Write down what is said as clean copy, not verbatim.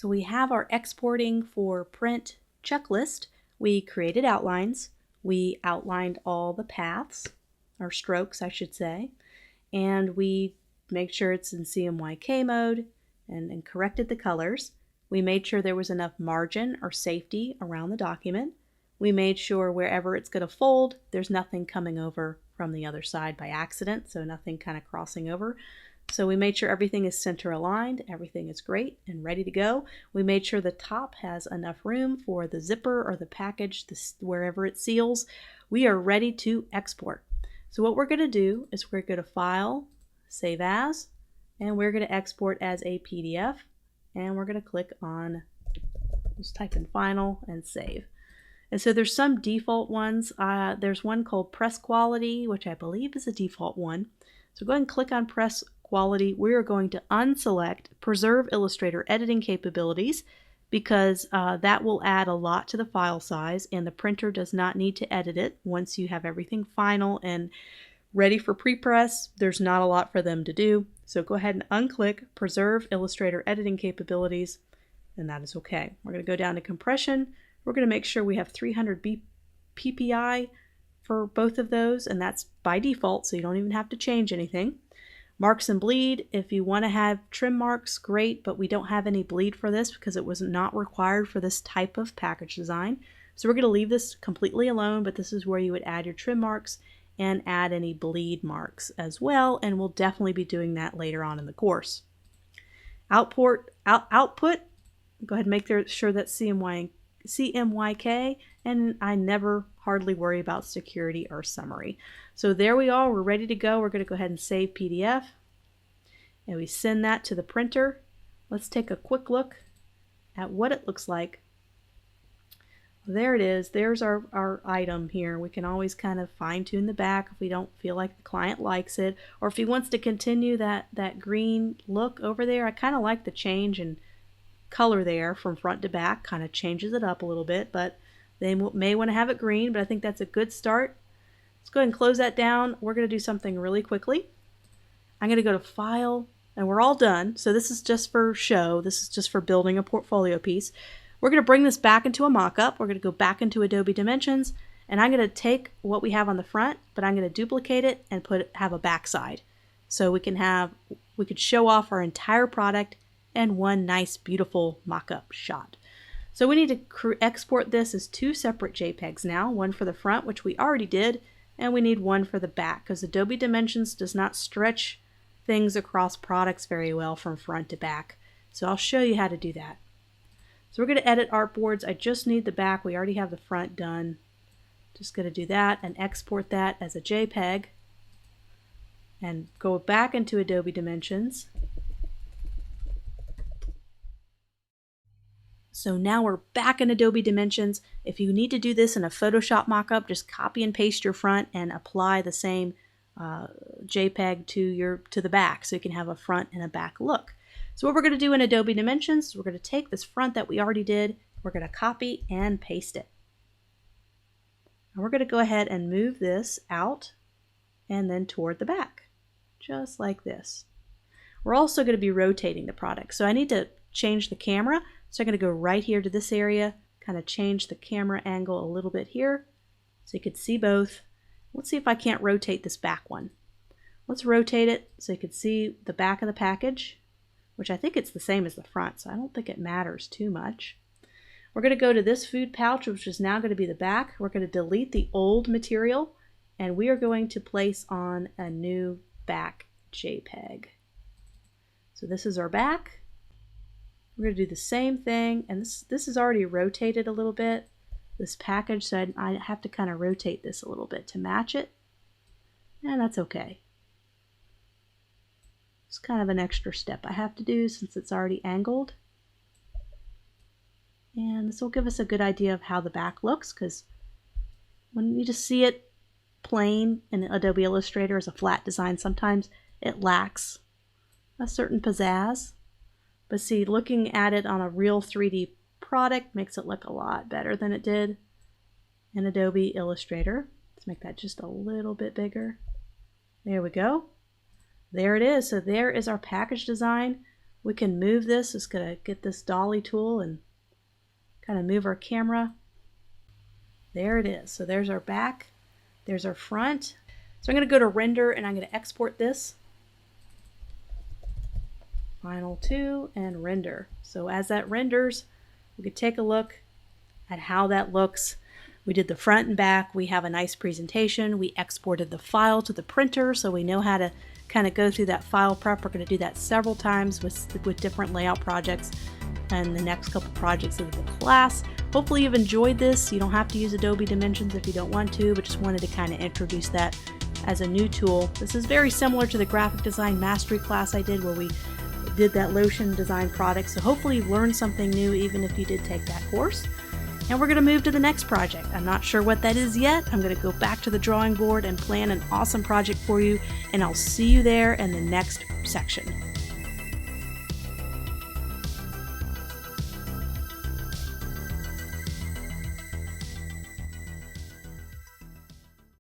So we have our exporting for print checklist. We created outlines. We outlined all the paths, or strokes I should say, and we made sure it's in CMYK mode and corrected the colors. We made sure there was enough margin or safety around the document. We made sure wherever it's going to fold, there's nothing coming over from the other side by accident, so nothing kind of crossing over. So we made sure everything is center aligned, everything is great and ready to go. We made sure the top has enough room for the zipper or the package, wherever it seals. We are ready to export. So what we're going to do is we're going to File, Save As, and we're going to export as a PDF. And we're going to click on, just type in Final and Save. And so there's some default ones. There's one called Press Quality, which I believe is a default one. So go ahead and click on Press Quality. We're going to unselect Preserve Illustrator Editing Capabilities because that will add a lot to the file size and the printer does not need to edit it once you have everything final and ready for pre-press. There's not a lot for them to do. So go ahead and unclick Preserve Illustrator Editing Capabilities, and that is okay. We're going to go down to Compression. We're going to make sure we have 300 ppi for both of those, and that's by default, so you don't even have to change anything. Marks and bleed, if you want to have trim marks, great, but we don't have any bleed for this because it was not required for this type of package design. So we're going to leave this completely alone, but this is where you would add your trim marks and add any bleed marks as well, and we'll definitely be doing that later on in the course. Output, go ahead and make sure that's CMYK, and I never hardly worry about security or summary. So there we are, we're ready to go. We're going to go ahead and save PDF, and we send that to the printer. Let's take a quick look at what it looks like. There it is. There's our item here. We can always kind of fine-tune the back if we don't feel like the client likes it, or if he wants to continue that green look over there. I kind of like the change in color there from front to back, kind of changes it up a little bit, but they may want to have it green, but I think that's a good start. Let's go ahead and close that down. We're going to do something really quickly. I'm going to go to File, and we're all done. So this is just for show. This is just for building a portfolio piece. We're going to bring this back into a mock-up. We're going to go back into Adobe Dimensions, and I'm going to take what we have on the front, but I'm going to duplicate it and have a backside. So we could show off our entire product and one nice, beautiful mock-up shot. So we need to export this as two separate JPEGs now, one for the front, which we already did, and we need one for the back because Adobe Dimensions does not stretch things across products very well from front to back. So I'll show you how to do that. So we're going to edit artboards. I just need the back. We already have the front done. Just going to do that and export that as a JPEG and go back into Adobe Dimensions. So now we're back in Adobe Dimensions. If you need to do this in a Photoshop mockup, just copy and paste your front and apply the same JPEG to the back so you can have a front and a back look. So what we're going to do in Adobe Dimensions is we're going to take this front that we already did, we're going to copy and paste it. And we're going to go ahead and move this out and then toward the back, just like this. We're also going to be rotating the product. So I need to change the camera. So I'm going to go right here to this area, kind of change the camera angle a little bit here so you could see both. Let's see if I can't rotate this back one. Let's rotate it so you can see the back of the package, which I think it's the same as the front, so I don't think it matters too much. We're going to go to this food pouch, which is now going to be the back. We're going to delete the old material, and we are going to place on a new back JPEG. So this is our back. We're going to do the same thing, and this is already rotated a little bit, this package, so I have to kind of rotate this a little bit to match it, and that's okay. It's kind of an extra step I have to do since it's already angled. And this will give us a good idea of how the back looks, because when you just see it plain in Adobe Illustrator as a flat design, sometimes it lacks a certain pizzazz. But see, looking at it on a real 3D product makes it look a lot better than it did in Adobe Illustrator. Let's make that just a little bit bigger. There we go. There it is. So there is our package design. We can move this. Just gonna get this dolly tool and kind of move our camera. There it is. So there's our back. There's our front. So I'm going to go to render and I'm going to export this. Final 2 and render. So as that renders, we could take a look at how that looks. We did the front and back. We have a nice presentation. We exported the file to the printer, so we know how to kind of go through that file prep. We're going to do that several times with different layout projects and the next couple projects of the class. Hopefully you've enjoyed this. You don't have to use Adobe Dimensions if you don't want to, but just wanted to kind of introduce that as a new tool. This is very similar to the graphic design mastery class I did where we did that lotion design product. So hopefully you've learned something new even if you did take that course. And we're going to move to the next project. I'm not sure what that is yet. I'm going to go back to the drawing board and plan an awesome project for you, and I'll see you there in the next section.